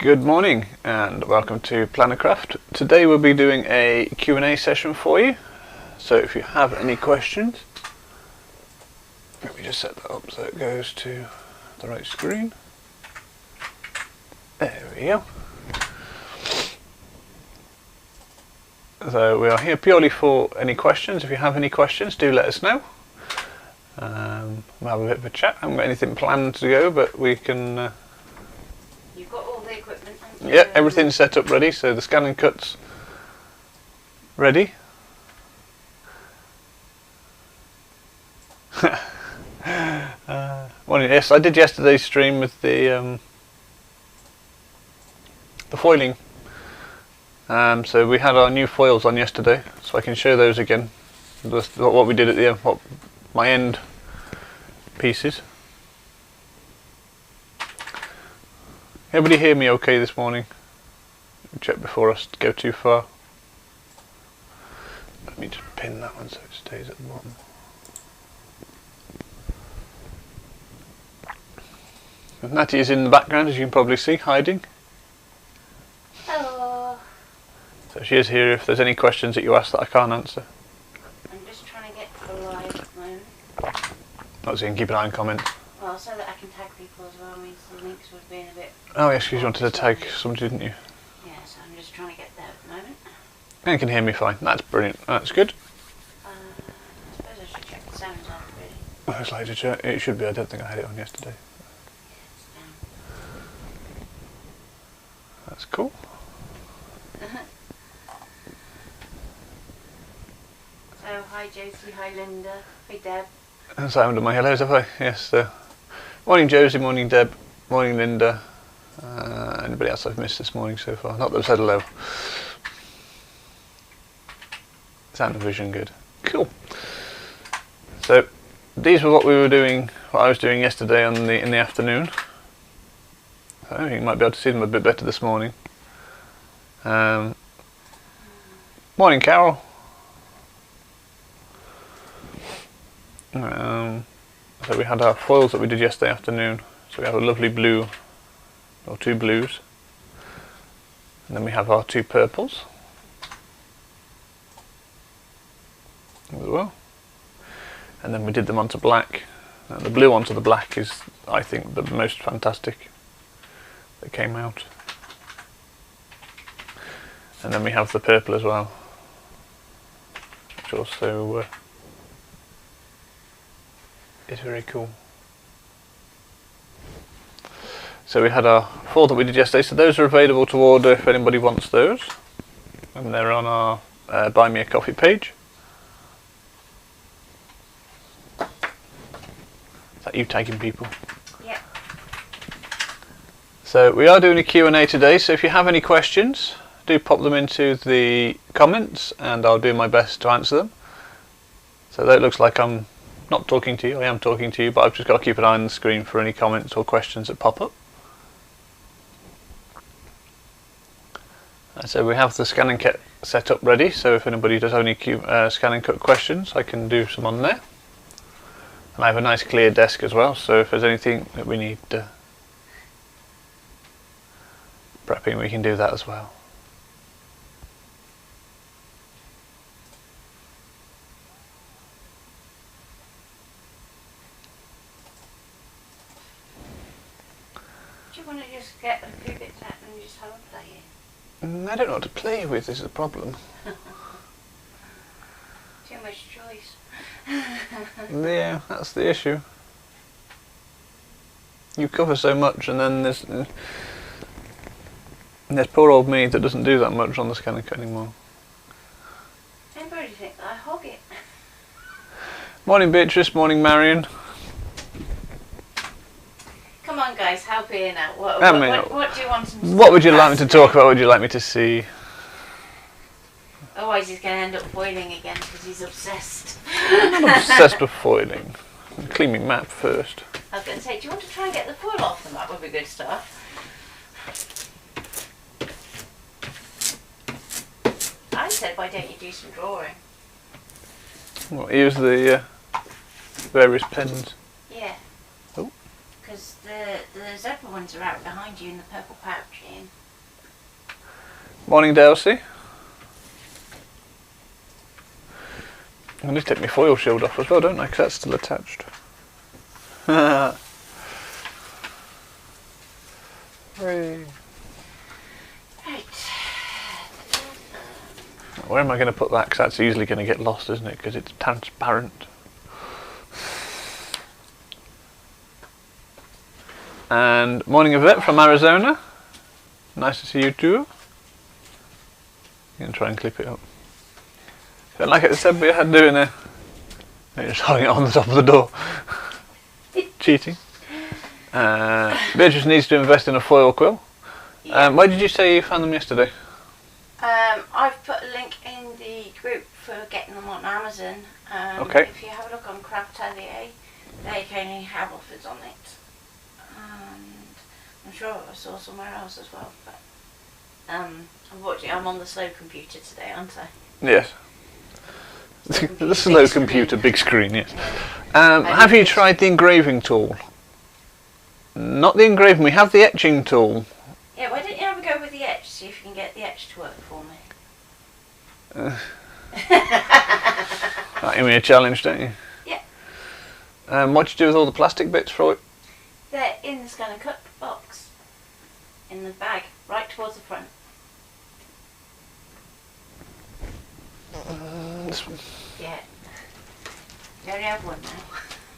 Good morning and welcome to Plannercraft. Today we'll be doing a Q&A session for you. So if you have any questions, let me just set that up so it goes to the right screen. There we go. So we are here purely for any questions. If you have any questions, do let us know. We'll have a bit of a chat. I haven't got anything planned to go, but we can... You've got all the equipment, haven't you? Yeah, everything's set up ready, so the scan and cut's ready. Yes, I did yesterday's stream with the foiling. So we had our new foils on yesterday, so I can show those again. Just what we did at the end, my end pieces. Everybody hear me okay this morning? Check before I go too far. Let me just pin that one so it stays at the bottom. Natty is in the background, as you can probably see, hiding. Hello. So she is here if there's any questions that you ask that I can't answer. I'm just trying to get alive at the moment. Not so you can keep an eye on comments. Well, so that I can tag people as well. I mean, some links was being a bit... Oh yes, you wanted to tag somebody, didn't you? Yeah, so I'm just trying to get there at the moment. And you can hear me fine. That's brilliant. That's good. I suppose I should check the sounds out, really. I was like to check. It should be. I don't think I had it on yesterday. That's cool. So, hi Josie, hi Linda, hi Deb. And sound of my hellos, have I? Yes. Morning Josie, morning Deb, morning Linda. Anybody else I've missed this morning so far? Not that I've said hello. Sound and vision good. Cool. So these were what we were doing, what I was doing yesterday in the afternoon. So you might be able to see them a bit better this morning. Morning Carol. So we had our foils that we did yesterday afternoon. So we have a lovely blue, or two blues, and then we have our two purples as well. And then we did them onto black. The blue onto the black is, I think, the most fantastic that came out. And then we have the purple as well, which also is very cool. So we had our four that we did yesterday, so those are available to order if anybody wants those, and they're on our Buy Me a Coffee page. Is that you tagging people? Yeah. So we are doing a Q&A today, so if you have any questions, do pop them into the comments and I'll do my best to answer them. So that looks like I'm not talking to you, I am talking to you, but I've just got to keep an eye on the screen for any comments or questions that pop up. So we have the scan and kit set up ready, so if anybody does have any scan and cut questions, I can do some on there. And I have a nice clear desk as well, so if there's anything that we need prepping, we can do that as well. Do you want to just get a few bits out and just have a play in? I don't know what to play with, is the problem. Too much choice. Yeah, that's the issue. You cover so much and then there's poor old me that doesn't do that much on the scan and cut anymore. Everybody think I hog it. Morning Beatrice, morning Marion. Come on guys, help here now. What do you want him to What would you like me to talk about? What would you like me to see? Otherwise he's going to end up foiling again because he's obsessed. I'm not obsessed with foiling. Clean my map first. I was going to say, do you want to try and get the foil off the map? Would be good stuff. I said, why don't you do some drawing? Well, use the various pens. Yeah. Oh. because the zebra ones are out behind you in the purple pouch, Ian. Morning, Delcy. I need to take my foil shield off as well, don't I? Because that's still attached. Hooray. Right. Where am I going to put that? Because that's easily going to get lost, isn't it? Because it's transparent. And morning, Yvette from Arizona. Nice to see you too. I'm going to try and clip it up. Don't like it, said, but you had doing it. You're just holding it on the top of the door. Cheating. Beatrice needs to invest in a foil quill. Yeah. Why did you say you found them yesterday? I've put a link in the group for getting them on Amazon. Okay. If you have a look on Craft Atelier, they only have offers on it. And I'm sure I saw somewhere else as well. But unfortunately, I'm on the slow computer today, aren't I? Yes. The slow computer, big screen, yes. Have you tried the engraving tool? Not the engraving, we have the etching tool. Yeah, why don't you have a go with the etch, see if you can get the etch to work for me. That give me a challenge, don't you? Yeah. What do you do with all the plastic bits for it? They're in the Scan and Cut box. In the bag, right towards the front. This one. Yeah. You only have one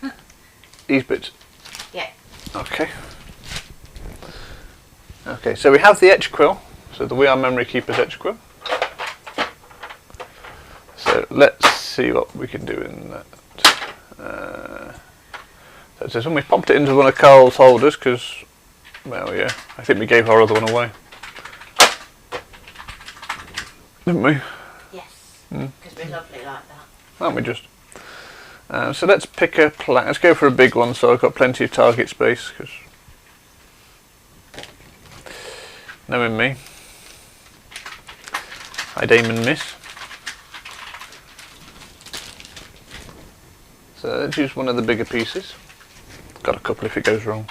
now. These bits? Yeah. Okay. Okay, so we have the etch quill, so the We Are Memory Keepers etch quill. So let's see what we can do in that. So it says when we popped it into one of Carl's holders, because, well, yeah, I think we gave our other one away, didn't we? Yes. Because we're lovely like that. Aren't we just? So let's pick a let's go for a big one, so I've got plenty of target space, because knowing me, I'd aim and miss. So let's use one of the bigger pieces. Got a couple if it goes wrong.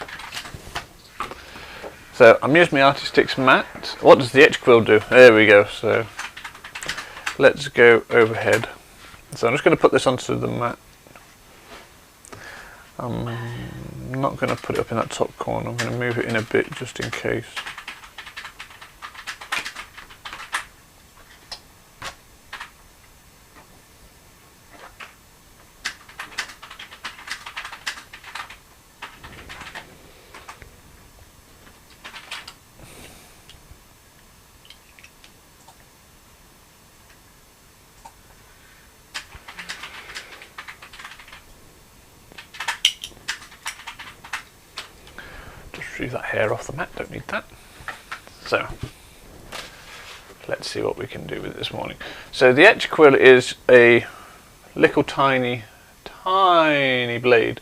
So I'm using my Artistics mat. What does the etch quill do? There we go. So let's go overhead. So I'm just going to put this onto the mat. I'm not going to put it up in that top corner. I'm going to move it in a bit just in case. Retrieve that hair off the mat, don't need that. So let's see what we can do with it this morning. So the etch quill is a little tiny blade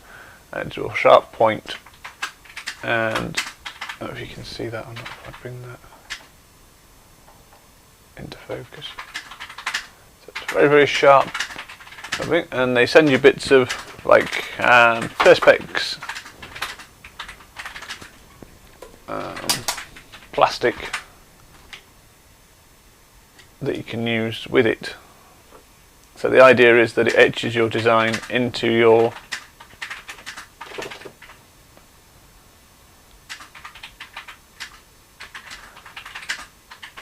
and a sharp point, and I don't know if you can see that or not if I bring that into focus. So it's very, very sharp, I think, and they send you bits of like perspex plastic that you can use with it. So the idea is that it etches your design into your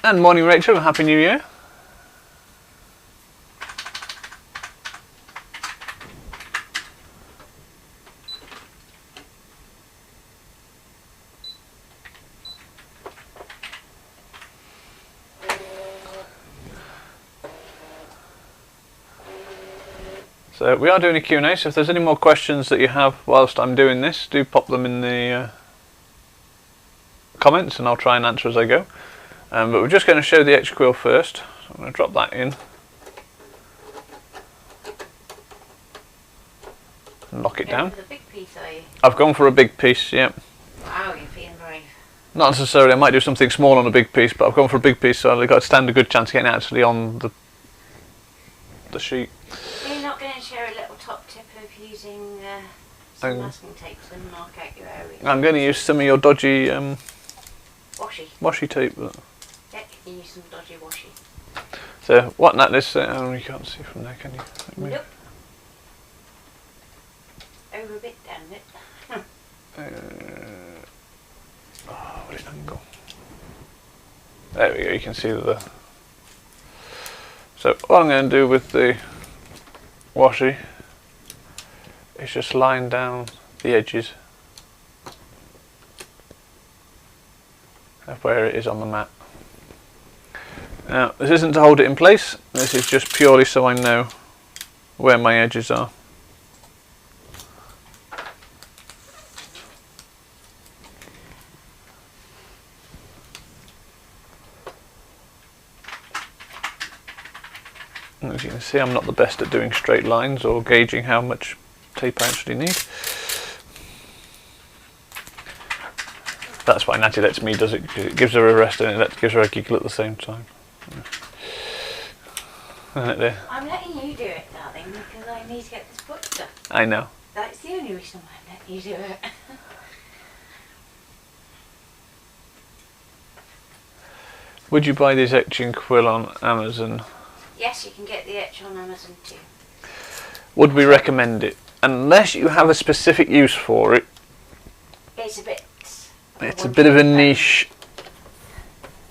and morning Rachel, Happy New Year. So we are doing a Q&A, so if there's any more questions that you have whilst I'm doing this, do pop them in the comments and I'll try and answer as I go. But we're just going to show the etch quill first. So I'm going to drop that in. And lock it down. For the big piece, are you? I've gone for a big piece, yeah. Wow, you're feeling brave. Not necessarily, I might do something small on a big piece, but I've gone for a big piece, so I've got to stand a good chance of getting it actually on the sheet. You're not going to share a little top tip of using some masking tape to mark out your areas. I'm going to use some of your dodgy washi tape. But... yeah, you can use some dodgy washi. So what Nat is, oh, you can't see from there, can you? Nope. Over a bit, damn it. What did it go? There we go, you can see the... So what I'm going to do with the washi is just line down the edges of where it is on the mat. Now this isn't to hold it in place, this is just purely so I know where my edges are. As you can see, I'm not the best at doing straight lines or gauging how much tape I actually need. That's why Natty lets me does it, because it gives her a rest and it gives her a giggle at the same time. Isn't it there? I'm letting you do it, darling, because I need to get this book done. I know. That's the only reason why I'm letting you do it. Would you buy this etching quill on Amazon? Yes, you can get the etch on Amazon too. Would we recommend it? Unless you have a specific use for it. It's a bit... It's a bit of a niche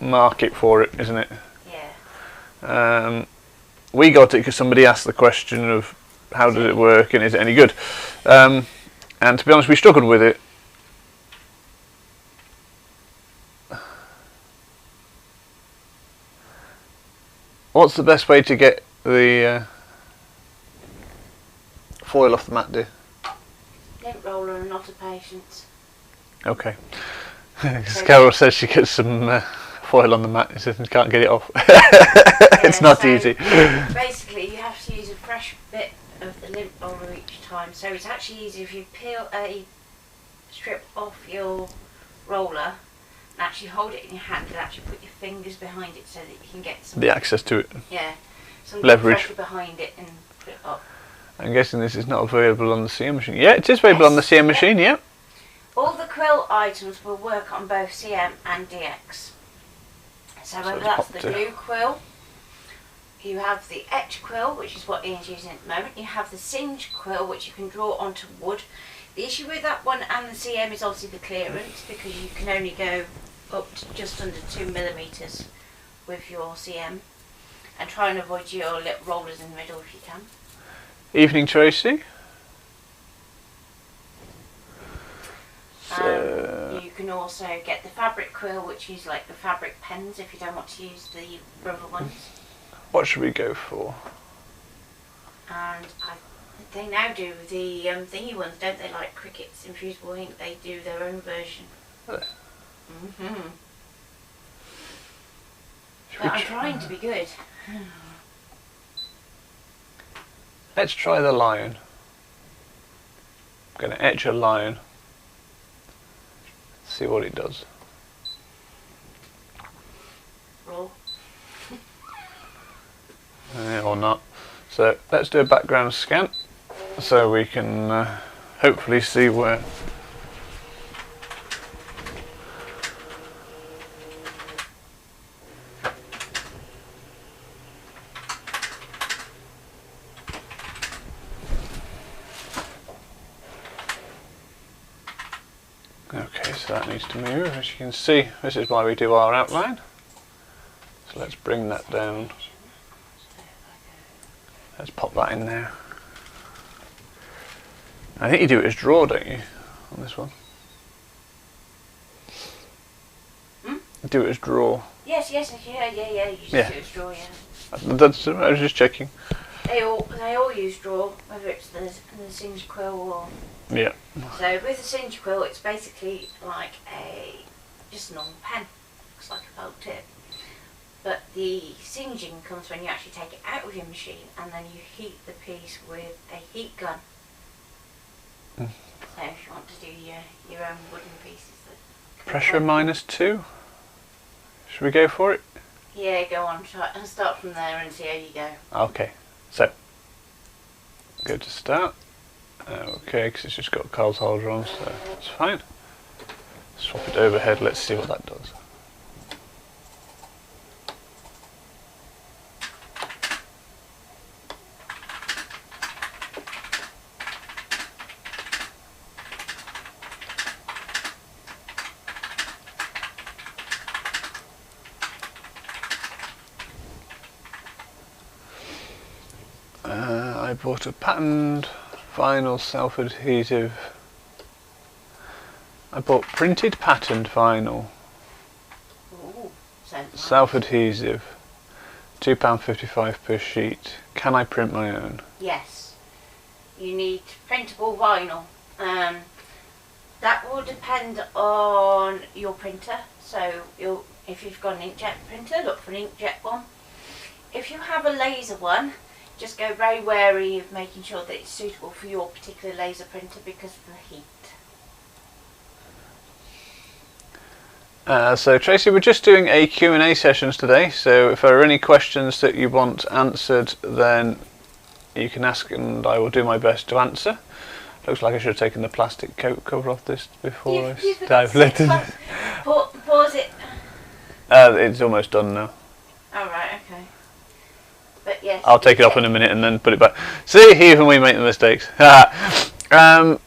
market for it, isn't it? Yeah. We got it because somebody asked the question of how does it work and is it any good? And to be honest, we struggled with it. What's the best way to get the foil off the mat, dear? Lint roller and not a patience. Okay. Carol says she gets some foil on the mat and says she can't get it off. It's not easy. Basically, you have to use a fresh bit of the lint roller each time. So it's actually easier if you peel a strip off your roller and actually hold it in your hand and actually put your fingers behind it so that you can get some... the access to it. Yeah. Some leverage pressure behind it and put it up. I'm guessing this is not available on the CM machine. Yeah, it is available on the CM machine, yeah. All the quill items will work on both CM and DX. So whether that's the glue quill, you have the etch quill, which is what Ian's using at the moment, you have the singe quill, which you can draw onto wood. The issue with that one and the CM is obviously the clearance, because you can only go up to just under 2mm with your CM, and try and avoid your little rollers in the middle if you can. Evening, Tracy. So you can also get the fabric quill, which is like the fabric pens if you don't want to use the rubber ones. What should we go for? And they now do the thingy ones, don't they? Like Cricket's Infusible Ink, they do their own version. Really? But I'm trying to be good. Let's try the lion. I'm going to etch a lion. See what it does. Roll. Or not. So let's do a background scan so we can hopefully see where. Okay, so that needs to move. As you can see, this is why we do our outline. So let's bring that down. Let's pop that in there. I think you do it as draw, don't you, on this one? Do it as draw. Yes, yeah. You just do it as draw, yeah. That's, I was just checking. They all use draw, whether it's the singe quill or... Yeah. So with the singe quill, it's basically like just a normal pen. Looks like a felt tip. But the singeing comes when you actually take it out of your machine and then you heat the piece with a heat gun. So if you want to do your own wooden pieces. Pressure -2. Should we go for it? Yeah, go on. Try and start from there and see how you go. Okay. So go to start Okay, because it's just got a card holder on, so it's fine. Swap it overhead, let's see what that does. I bought a patterned vinyl self-adhesive. I bought printed patterned vinyl. Ooh, sounds nice. Self-adhesive. £2.55 per sheet. Can I print my own? Yes. You need printable vinyl. That will depend on your printer. So if you've got an inkjet printer, look for an inkjet one. If you have a laser one, just go very wary of making sure that it's suitable for your particular laser printer because of the heat. So Tracy, we're just doing a Q&A sessions today, so if there are any questions that you want answered, then you can ask and I will do my best to answer. Looks like I should have taken the plastic coat cover off this before I dive into it. Pause it. It's almost done now. Oh right, okay. But yes. I'll take it off in a minute and then put it back. See, even we make the mistakes.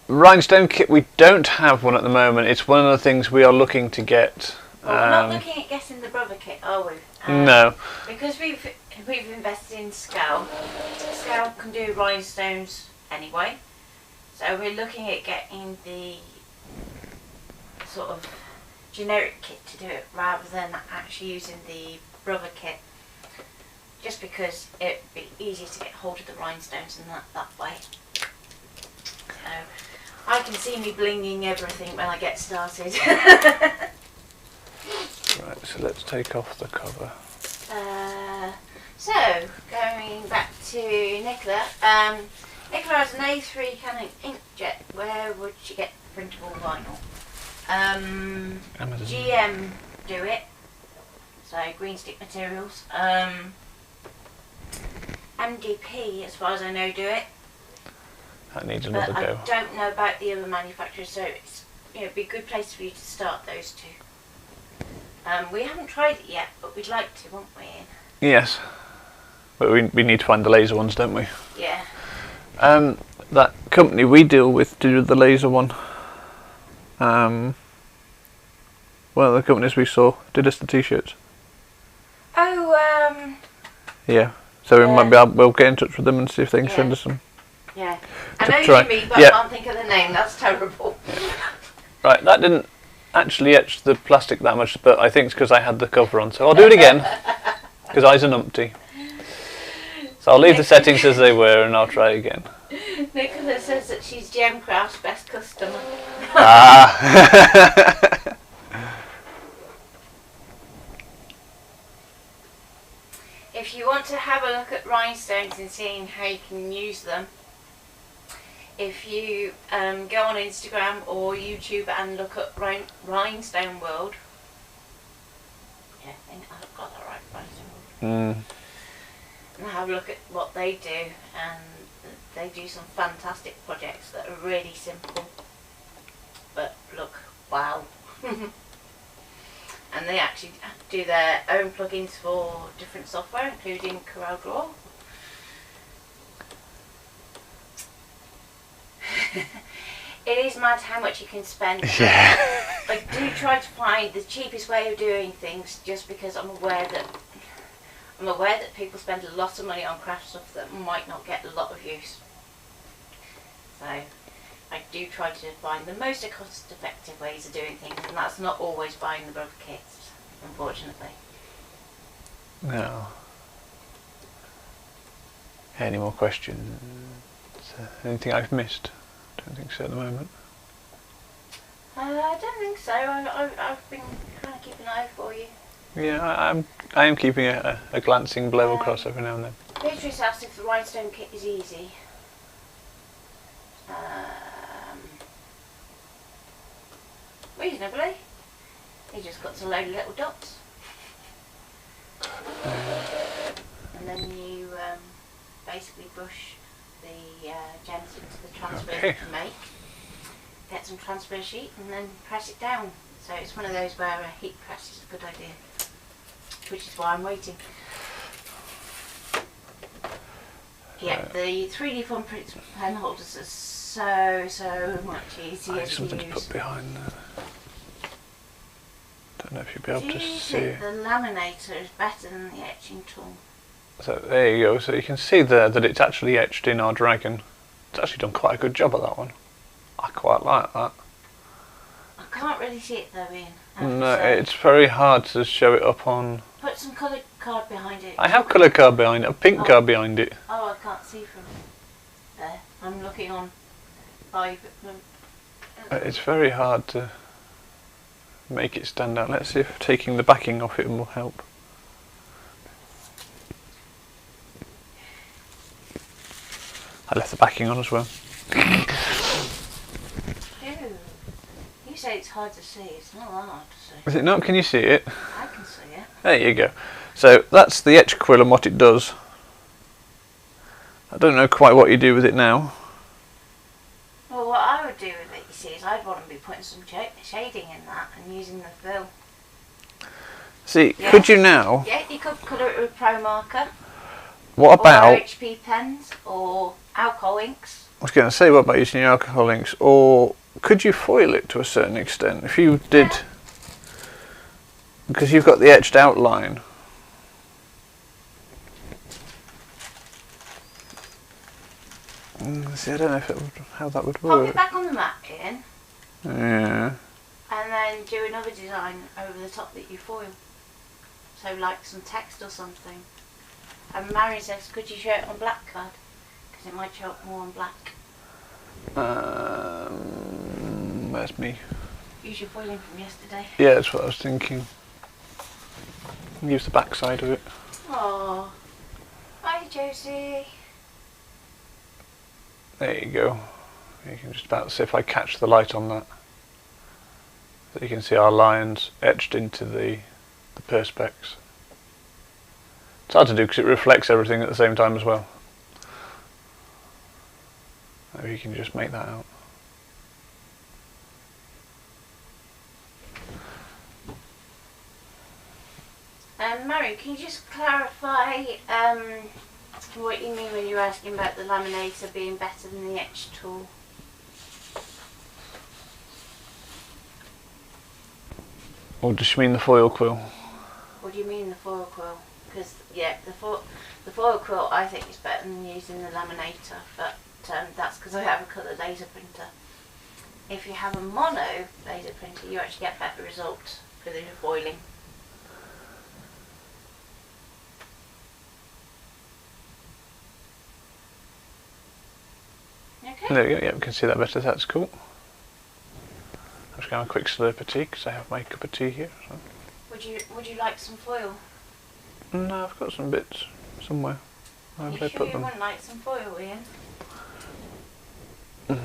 Rhinestone Kit, we don't have one at the moment. It's one of the things we are looking to get. Well, we're not looking at getting the brother kit, are we? No. Because we've invested in Scowl. Scowl can do rhinestones anyway. So we're looking at getting the sort of generic kit to do it rather than actually using the brother kit. Just because it'd be easier to get hold of the rhinestones and that way. So I can see me blinging everything when I get started. Right, so let's take off the cover. So going back to Nicola. Nicola has an A3 Canon inkjet. Where would she get printable vinyl? Amazon. GM do it. So Green Stick Materials. MDP, as far as I know, do it. That needs another But go. I don't know about the other manufacturers, so it's it'd be a good place for you to start those two. We haven't tried it yet, but we'd like to, won't we, Ian? Yes, but we need to find the laser ones, don't we? Yeah. That company we deal with to do the laser one. One of the companies we saw did us the t-shirts. Oh, Yeah. So we might be able, we'll get in touch with them and see if they can send us some. yeah. I To know try. you mean, but Yeah. I can't think of the name. That's terrible. Right, that didn't actually etch the plastic that much, but I think it's because I had the cover on. So I'll do it again, because I's a numpty. So I'll leave the settings as they were and I'll try again. Nicola says that she's Gemcraft's best customer. Ah. If you want to have a look at rhinestones and seeing how you can use them, if you go on Instagram or YouTube and look at Rhinestone World, yeah, I think I've got that right, Rhinestone World, and have a look at what they do, and they do some fantastic projects that are really simple, but look, wow. And they actually do their own plugins for different software, including CorelDRAW. It is mad how much you can spend. Yeah. I do try to find the cheapest way of doing things, just because I'm aware that people spend a lot of money on craft stuff that might not get a lot of use. So I do try to find the most cost-effective ways of doing things, and that's not always buying the brother kits, unfortunately. No. Any more questions? Anything I've missed? Don't think so at the moment. I don't think so. I've been trying to keep an eye for you. Yeah, I am keeping a glancing blow across every now and then. Beatrice asked if the Rhinestone Kit is easy. Reasonably. You just got to load little dots. And then you basically brush the gems into the transfer Okay. to make. Get some transfer sheet and then press it down. So it's one of those where a heat press is a good idea, which is why I'm waiting. Yeah, the 3D fun print pen holders are so much easier There's to something to use. put behind there. Don't know if you'll be able Do to you see think it. the laminator is better than the etching tool? So there you go. So you can see there that it's actually etched in our dragon. It's actually done quite a good job of that one. I quite like that. I can't really see it though, Ian. I have to No, say. it's very hard to show it up on. Put some coloured card behind it. I have colour card behind it, a pink card behind it. Oh, I can't see from there. I'm looking on live. It's very hard to make it stand out. Let's see if taking the backing off it will help. I left the backing on as well. Ew. You say it's hard to see. It's not that hard to see. Is it not? Can you see it? I can see it. There you go. So that's the etch quill and what it does. I don't know quite what you do with it now. Well, what I would do with it, you see, is I'd want to be putting some shading in that and using the fill. See, Yeah. could you now? Yeah, you could colour it with Pro Marker. What about? Or HP pens or alcohol inks. I was going to say, what about using your alcohol inks? Or could you foil it to a certain extent? If you did, Yeah. because you've got the etched outline. See, I don't know if it would, how that would Pop work. it back on the mat, Ian, Yeah. and then do another design over the top that you foil. So like some text or something. And Mary says, could you show it on black card? Because it might show up more on black. Where's me? Use your foiling from yesterday. Yeah, that's what I was thinking. Use the back side of it. Oh, hi Josie. There you go. You can just about see if I catch the light on that. So you can see our lines etched into the perspex. It's hard to do because it reflects everything at the same time as well. Maybe you can just make that out. Mary, can you just clarify what you mean when you're asking about the laminator being better than the etch tool? Or does she mean the foil quill? What do you mean the foil quill? Because yeah, the foil quill I think is better than using the laminator, but that's because I have a colour laser printer. If you have a mono laser printer, you actually get better results with your foiling. Okay. There we go, yeah, we can see that better, that's cool. I'm just going to have a quick slurp of tea because I have my cup of tea here. So. Would you like some foil? No, I've got some bits somewhere. Where You did I sure put you them? wouldn't like some foil, Ian? No.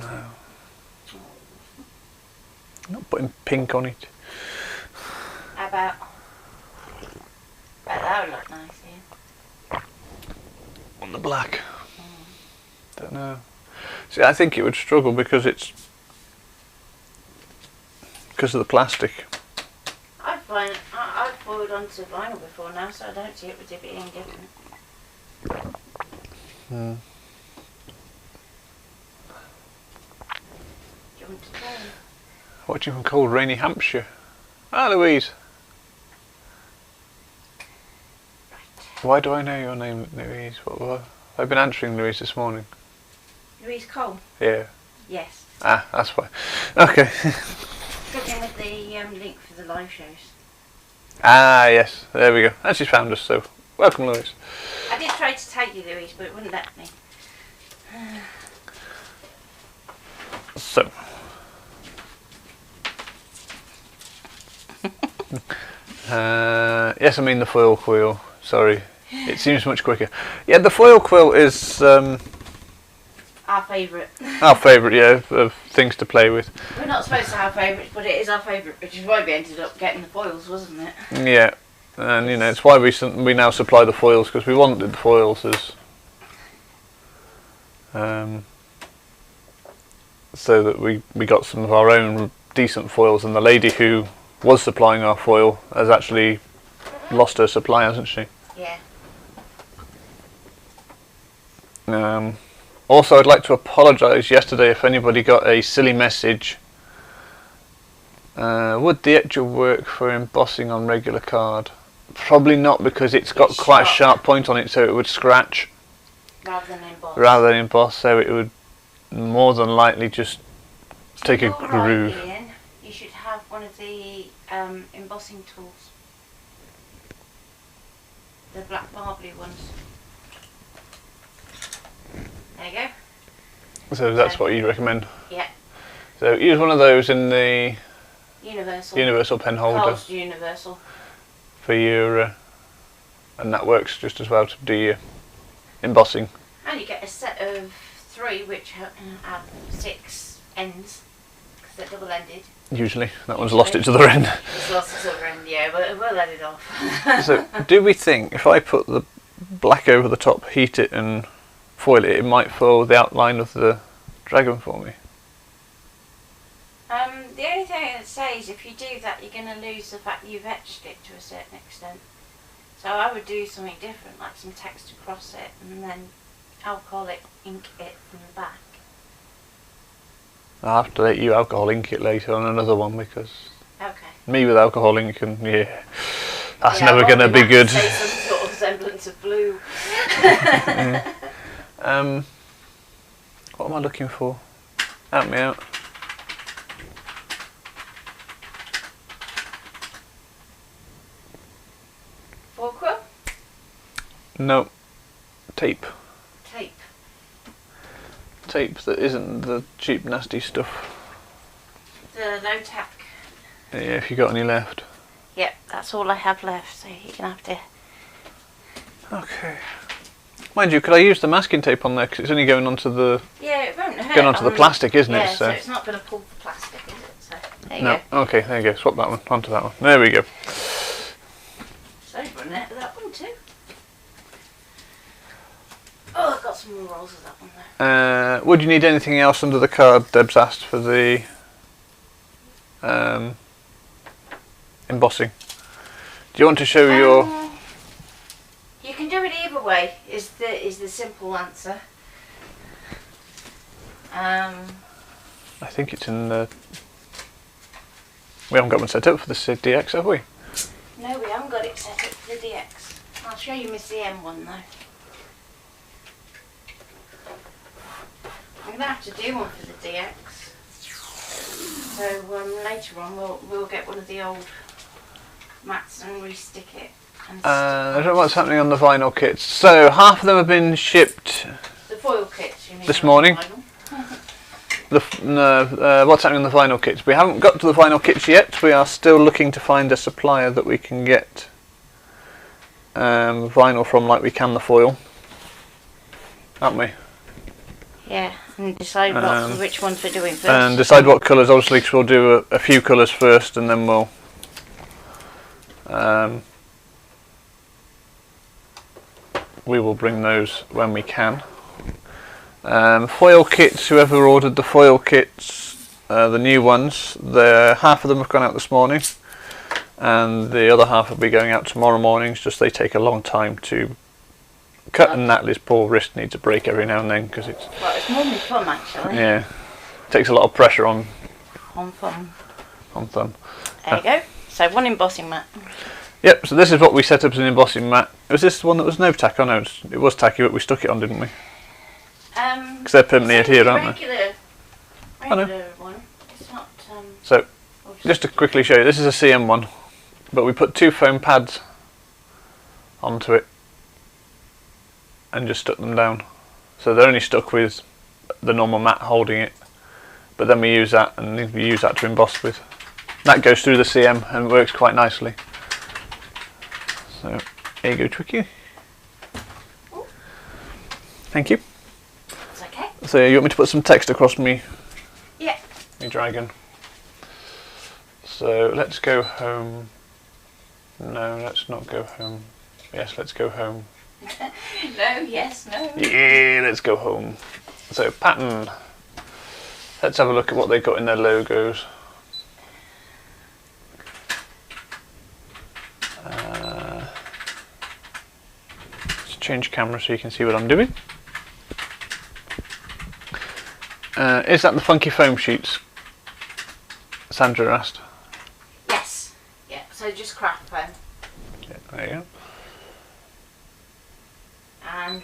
I'm not putting pink on it. How about? That would look nice, Ian. On the black. Don't know. See, I think it would struggle because it's because of the plastic. I've foiled onto vinyl before now, so I don't see it would be any different. Hmm. Do you want to try? Watching from cold, rainy Hampshire. Ah, Louise. Why do I know your name, Louise? I've been answering Louise this morning. Louise Cole? Yeah. Yes. Ah, that's why. Okay. Looking at the link for the live shows. Ah, yes. There we go. And she's found us, so welcome, Louise. I did try to tag you, Louise, but it wouldn't let me. So. Yes, I mean the foil quill. Sorry. It seems much quicker. Yeah, the foil quill is Our favourite. our favourite, yeah, of things to play with. We're not supposed to have favourites, but it is our favourite, which is why we ended up getting the foils, wasn't it? Yeah, and you know it's why we now supply the foils because we wanted the foils as so that we got some of our own decent foils, and the lady who was supplying our foil has actually lost her supply, hasn't she? Yeah. Also, I'd like to apologise yesterday if anybody got a silly message. Would the actual work for embossing on regular card? Probably not, because it's got quite a sharp point on it, so it would scratch rather than emboss, so it would more than likely just take a groove. Right, Ian, you should have one of the embossing tools, the black marbly ones. There you go. So that's what you'd recommend? Yeah. So use one of those in the Universal pen holder. Carl's Universal. For your, and that works just as well to do your embossing. And you get a set of 3 which have 6 ends, because they're double-ended. Usually. That one's lost its other end. It's lost its other end, yeah, but we'll let it off. So, do we think if I put the black over the top, heat it and foil it, it might foil the outline of the dragon for me? The only thing I'd say is if you do that, you're going to lose the fact that you've etched it to a certain extent. So I would do something different, like some text across it, and then alcoholic ink it from the back. I'll have to let you alcohol ink it later on another one, because me with alcohol ink, and that's never going to be good. Say some sort of semblance of blue. Yeah. What am I looking for? Help me out. For Quill? No. Tape. Tape that isn't the cheap nasty stuff. The low tack. Yeah, if you got any left. Yep, that's all I have left, so you're going to have to... Okay. Mind you, could I use the masking tape on there, because it's only going onto the... Yeah, it won't hurt. Going onto the plastic, isn't it? Yeah, so it's not going to pull the plastic, is it? So, there you go. Okay, there you go. Swap that one onto that one. There we go. So you've run out of that one too. Oh, I've got some more rolls of that one though. Would you need anything else under the card? Deb's asked for the embossing. Do you want to show your... You can do it either way, is the simple answer. I think it's in the... We haven't got one set up for the DX, have we? No, we haven't got it set up for the DX. I'll show you my CM one though. I'm going to have to do one for the DX. So later on we'll get one of the old mats and restick it. I don't know what's happening on the vinyl kits. So half of them have been shipped. The foil kits, you mean? This morning. What's happening on the vinyl kits? We haven't got to the vinyl kits yet. We are still looking to find a supplier that we can get vinyl from, like we can the foil, aren't we? Yeah, and decide which ones we're doing first. And decide what colours. Obviously, we'll do a few colours first, and then we'll we will bring those when we can. Foil kits, whoever ordered the foil kits, the new ones, half of them have gone out this morning, and the other half will be going out tomorrow morning. It's just they take a long time to cut, and Natalie's poor wrist needs a break every now and then, because it's... Well, it's more than thumb actually. Yeah, takes a lot of pressure on thumb. There you go. So one embossing mat. Yep, so this is what we set up as an embossing mat. Was this the one that was no tack? Oh no, it was tacky, but we stuck it on, didn't we? Because they're permanently adhered, aren't they? Regular one. It's not... So, just to quickly show you, this is a CM one, but we put 2 foam pads onto it and just stuck them down. So they're only stuck with the normal mat holding it, but then we use that, and we use that to emboss with. That goes through the CM and works quite nicely. So, here you go, Tricky. Thank you. It's okay. So you want me to put some text across me? Yeah. Me dragon. So let's go home. No, let's not go home. Yes, let's go home. No, yes, no. Yeah, let's go home. So pattern. Let's have a look at what they got in their logos. Let's change camera so you can see what I'm doing. Is that the funky foam sheets? Sandra asked. Yes. Yeah. So just craft foam. Yeah, there you go. And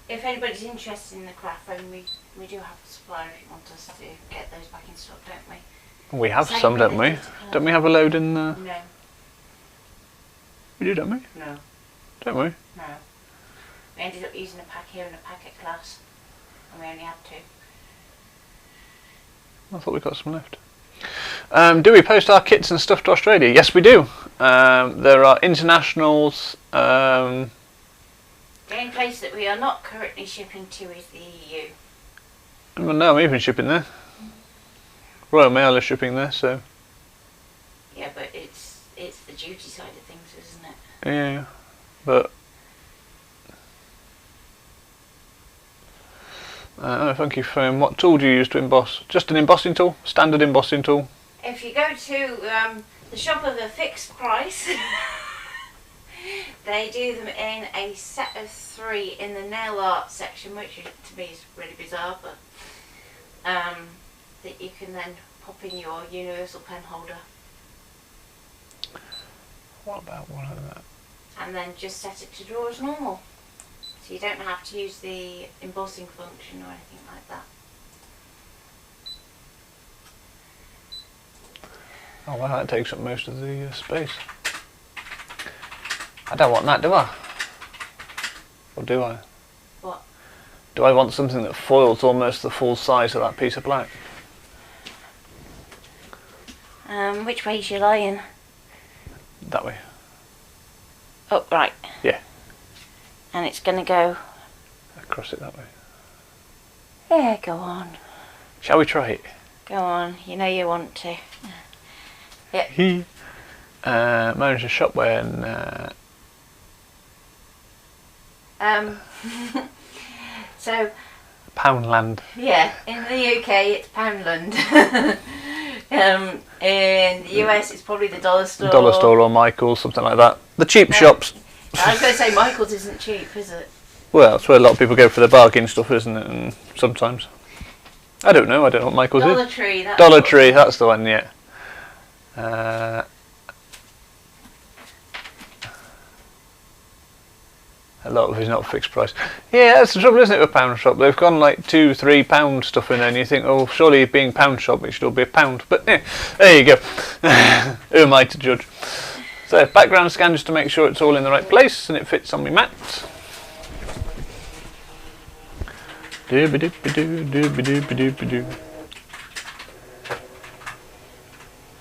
if anybody's interested in the craft foam, we do have a supplier if you want us to get those back in stock, don't we? We have Same some, don't we? related to Don't we have a load in the... No. We do, don't we? No. Don't we? No. We ended up using a pack here and a pack at class, and we only had 2. I thought we got some left. Do we post our kits and stuff to Australia? Yes, we do. There are internationals. The only place that we are not currently shipping to is the EU. Well, no, I'm even shipping there. Royal Mail is shipping there, so... Yeah, but it's the duty side of things, isn't it? Yeah, but... funky foam. What tool do you use to emboss? Just an embossing tool? Standard embossing tool? If you go to the shop of a fixed price, they do them in a set of 3 in the nail art section, which to me is really bizarre, but that you can then pop in your universal pen holder. What about one of that? And then just set it to draw as normal. So you don't have to use the embossing function or anything like that. Oh wow, that takes up most of the space. I don't want that, do I? Or do I? What? Do I want something that foils almost the full size of that piece of black? Which way is your lying? That way. Oh, right. Yeah. And it's going to go... Across it that way. Yeah, go on. Shall we try it? Go on, you know you want to. Yep. He managed a shop when... so... Poundland. Yeah, in the UK it's Poundland. In the US it's probably the dollar store. Dollar store or Michael's, something like that. The cheap shops. I was going to say Michael's isn't cheap, is it? Well, that's where a lot of people go for their bargain stuff, isn't it? And sometimes. I don't know what Michael's is. Dollar Tree. Dollar Tree, that's the one, yeah. A lot of it is not fixed price. Yeah, that's the trouble, isn't it, with pound shop? They've gone like £2-3 stuff in there, and you think, oh, surely being pound shop, it should all be a pound. But yeah, there you go. Who am I to judge? So background scan just to make sure it's all in the right place and it fits on my mat. Dooby-dooby-doo.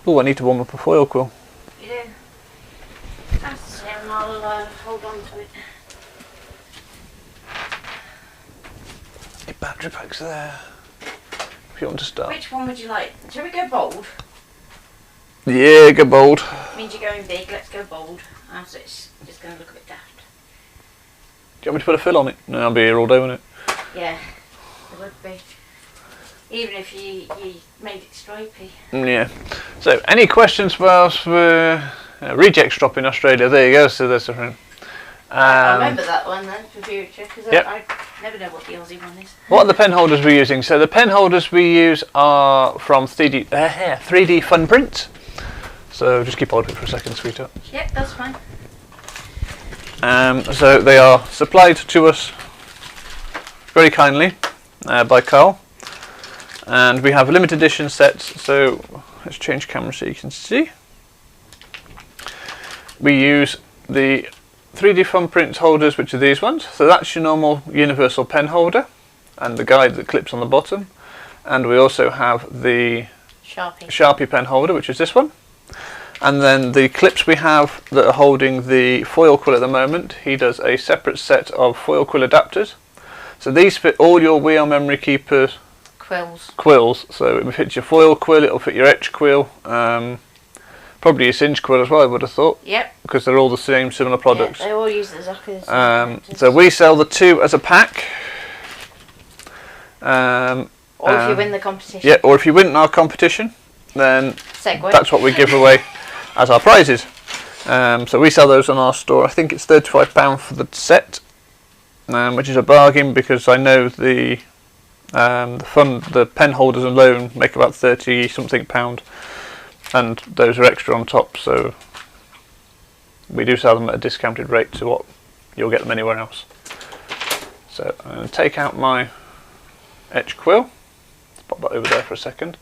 Oh, I need to warm up a foil quill. You do? That's the same, and I'll hold on to it. The battery pack's there. If you want to start. Which one would you like? Shall we go bold? Yeah, go bold. Means you're going big, let's go bold. So it's just going to look a bit daft. Do you want me to put a fill on it? No, I'll be here all day, won't it? Yeah, it would be. Even if you made it stripy. Yeah. So, any questions for us for reject drop in Australia? There you go, so there's a friend. I remember that one then for future, because yep. I never know what the Aussie one is. What are the pen holders we're using? So the pen holders we use are from 3D Fun Print. So just keep hold of it for a second, sweetheart. Yep, that's fine. So they are supplied to us very kindly by Carl. And we have limited edition sets, so let's change camera so you can see. We use the 3D Fun Print holders, which are these ones. So that's your normal universal pen holder and the guide that clips on the bottom. And we also have the Sharpie pen holder, which is this one. And then the clips we have that are holding the foil quill at the moment, he does a separate set of foil quill adapters. So these fit all your Wheel Memory Keeper quills. So it fits your foil quill, it'll fit your etch quill, probably your cinch quill as well, I would have thought. Yep. Because they're all the same, similar products. Yeah, they all use exactly the same. So we sell the 2 as a pack. Or if you win the competition. Yeah, or if you win our competition, then Segue. that's what we give away as our prizes. So we sell those on our store. I think it's £35 for the set, which is a bargain because I know the pen holders alone make about 30 something pound, and those are extra on top. So we do sell them at a discounted rate to what you'll get them anywhere else. So I'm going to take out my etch quill. Let's pop that over there for a second.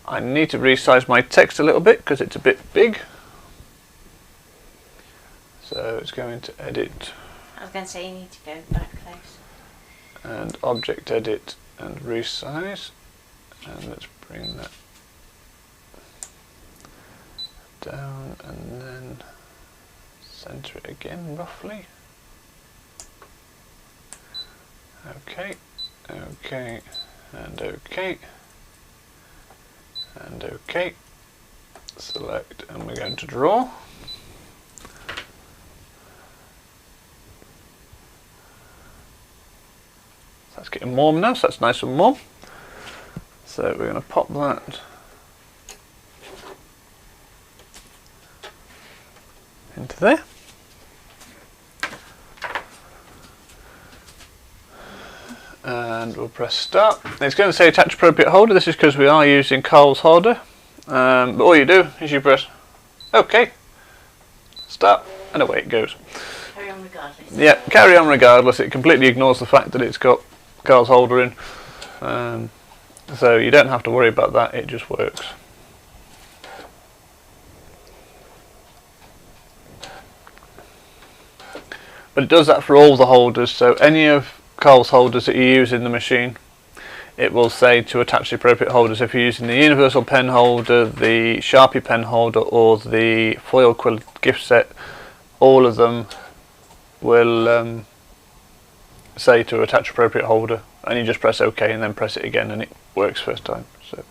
I need to resize my text a little bit because it's a bit big. So it's going to edit. I was going to say you need to go back close. And object edit and resize. And let's bring that down and then center it again roughly. Okay, okay, and okay, and okay. Select, and we're going to draw. That's getting warm now, so that's nice and warm. So we're going to pop that into there. And we'll press start. It's going to say attach appropriate holder. This is because we are using Carl's holder. But all you do is you press OK, start, and away it goes. Carry on regardless. Yeah, carry on regardless. It completely ignores the fact that it's got Carl's holder in. So you don't have to worry about that, it just works. But it does that for all the holders, so any of Carl's holders that you use in the machine, it will say to attach the appropriate holders. If you're using the universal pen holder, the Sharpie pen holder, or the foil quill gift set, all of them will say to attach appropriate holder, and you just press OK and then press it again and it works first time. So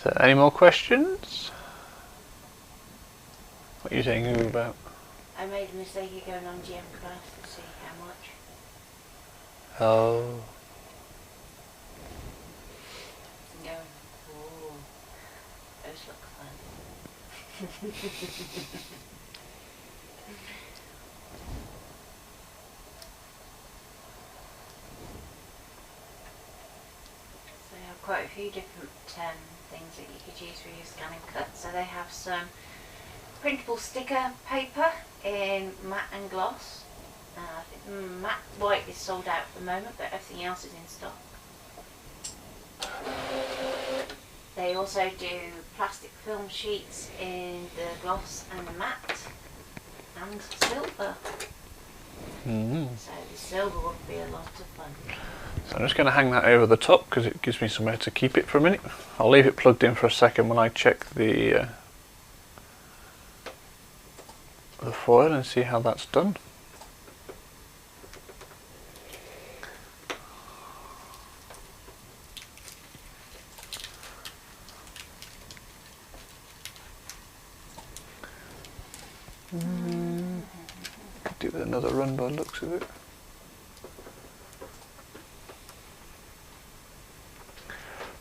So any more questions? What are you thinking about? I made a mistake of going on GM class to see how much. Oh. And going, ooh, those look fun. So they have quite a few different things that you could use for your scan and cut. So they have some printable sticker paper in matte and gloss. I think matte white is sold out at the moment, but everything else is in stock. They also do plastic film sheets in the gloss and the matte, and silver. So the silver would be a lot of fun. So I'm just going to hang that over the top because it gives me somewhere to keep it for a minute. I'll leave it plugged in for a second when I check the foil and see how that's done. Could do with another run by the looks of it.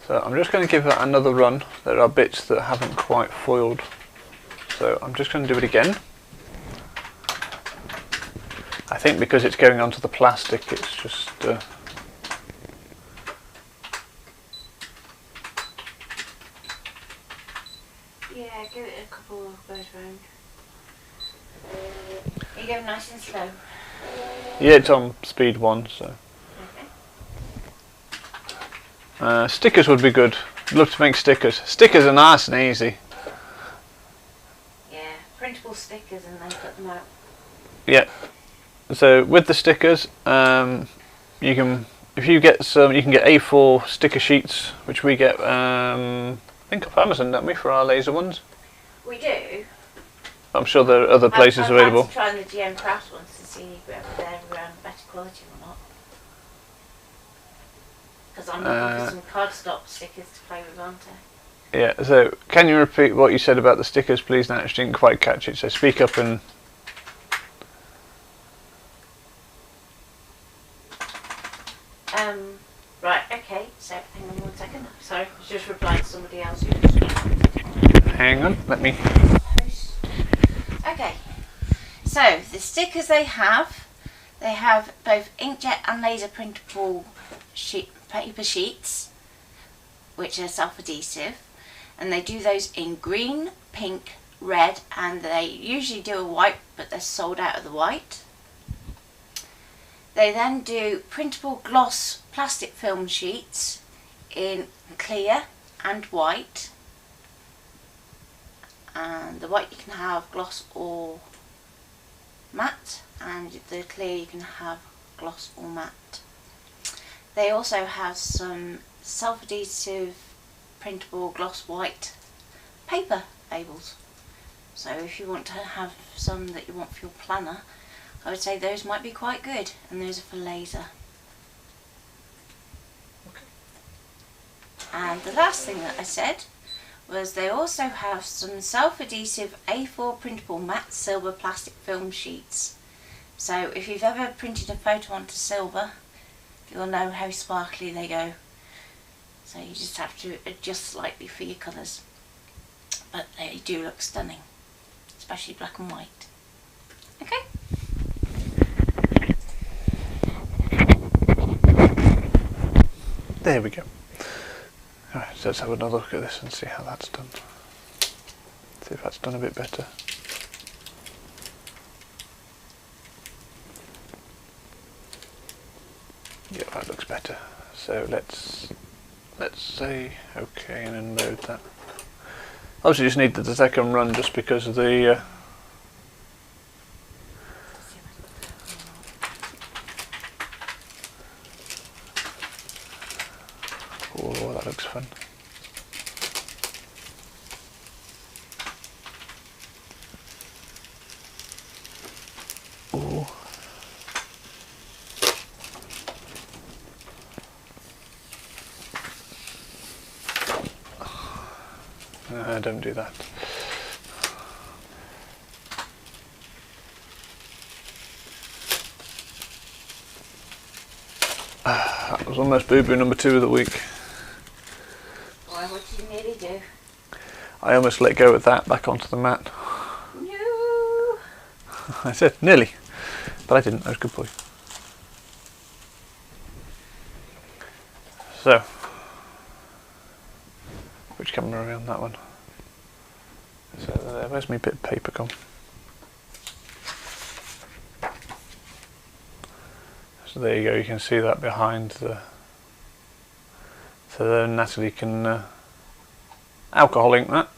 So I'm just going to give that another run. There are bits that haven't quite foiled, so I'm just going to do it again. I think because it's going onto the plastic, it's just yeah, give it a couple of goes round. You go nice and slow. yeah, it's on speed 1, so. Stickers would be good. I'd love to make stickers. Stickers are nice and easy. Yeah, printable stickers and then put them out. Yeah. So with the stickers, you can if you get some, you can get A4 sticker sheets, which we get, I think off Amazon, don't we, for our laser ones? We do. I'm sure there are other places available. I've tried the GM Craft ones to see whether they're better quality or not. Because I'm looking for some cardstock stickers to play with, aren't I? Yeah, so can you repeat what you said about the stickers, please? Nat, I didn't quite catch it, so speak up and... Right, okay, so hang on 1 second. Sorry, I was just replying to somebody else. Hang on, let me... Okay, so the stickers they have both inkjet and laser printable paper sheets, which are self-adhesive, and they do those in green, pink, red, and they usually do a white, but they're sold out of the white. They then do printable gloss plastic film sheets in clear and white. And the white you can have gloss or matte, and the clear you can have gloss or matte. They also have some self-adhesive printable gloss white paper labels. So if you want to have some that you want for your planner, I would say those might be quite good, and those are for laser. Okay. And the last thing that I said was they also have some self-adhesive A4 printable matte silver plastic film sheets. So if you've ever printed a photo onto silver, you'll know how sparkly they go. So you just have to adjust slightly for your colours. But they do look stunning, especially black and white. Okay? There we go. Alright, so let's have another look at this and see how that's done. See if that's done a bit better. Yeah, that looks better. So let's say okay and unload that. Obviously just need the second run just because of the oh, that looks fun. Oh. Don't do that. That was almost boo-boo number 2 of the week. Why, what did you nearly do? I almost let go of that back onto the mat. No. I said nearly, but I didn't. I was a good boy. So, which camera are we on? That one. So there, where's my bit of paper gone? So there you go, you can see that behind the... So then Natalie can alcohol ink that.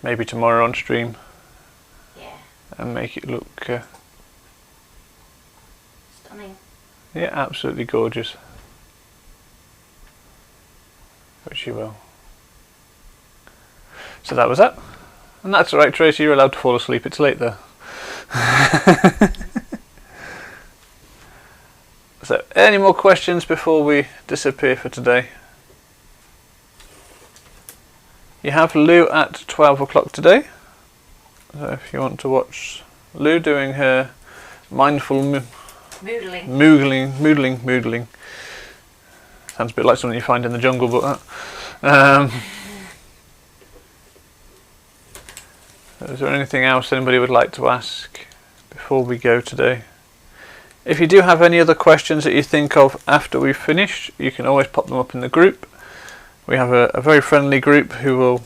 Maybe tomorrow on stream. Yeah. And make it look... Stunning. Yeah, absolutely gorgeous. Which you will. So that was that. And that's alright, Tracy, you're allowed to fall asleep, it's late there. So, any more questions before we disappear for today? You have Lou at 12 o'clock today. So if you want to watch Lou doing her mindful moodling. Sounds a bit like something you find in the jungle, but that. Is there anything else anybody would like to ask before we go today? If you do have any other questions that you think of after we've finished, you can always pop them up in the group. We have a very friendly group who will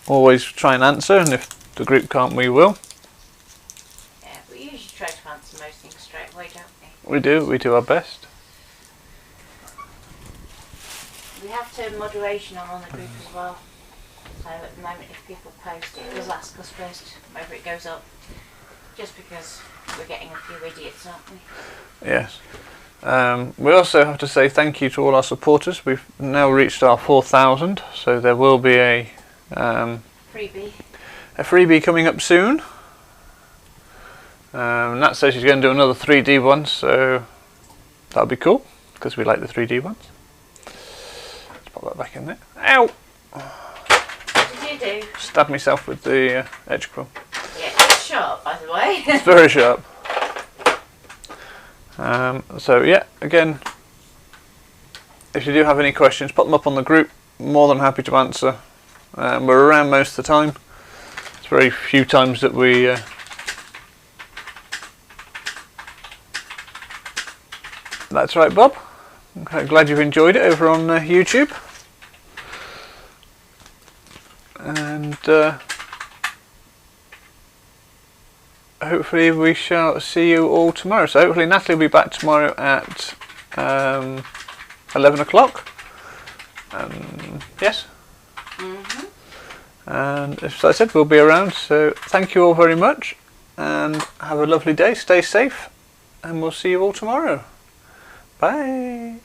always try and answer, and if the group can't, we will. Yeah, we usually try to answer most things straight away, don't we? We do our best. We have to moderation on the group as well. So at the moment, if people post, it does ask us first whether it goes up, just because we're getting a few idiots, aren't we? Yes. We also have to say thank you to all our supporters. We've now reached our 4,000, so there will be a freebie coming up soon. Nat says she's going to do another 3D one, so that'll be cool because we like the 3D ones. Let's pop that back in there. Ow! What did you do? Stabbed myself with the edge quill. Yeah, it's sharp, by the way. It's very sharp. So yeah, again, if you do have any questions, put them up on the group. More than happy to answer. We're around most of the time. It's very few times that we that's right, Bob. I'm glad you've enjoyed it over on YouTube. And hopefully we shall see you all tomorrow. So hopefully Natalie will be back tomorrow at 11 o'clock. Yes? And as I said, we'll be around. So thank you all very much. And have a lovely day. Stay safe. And we'll see you all tomorrow. Bye.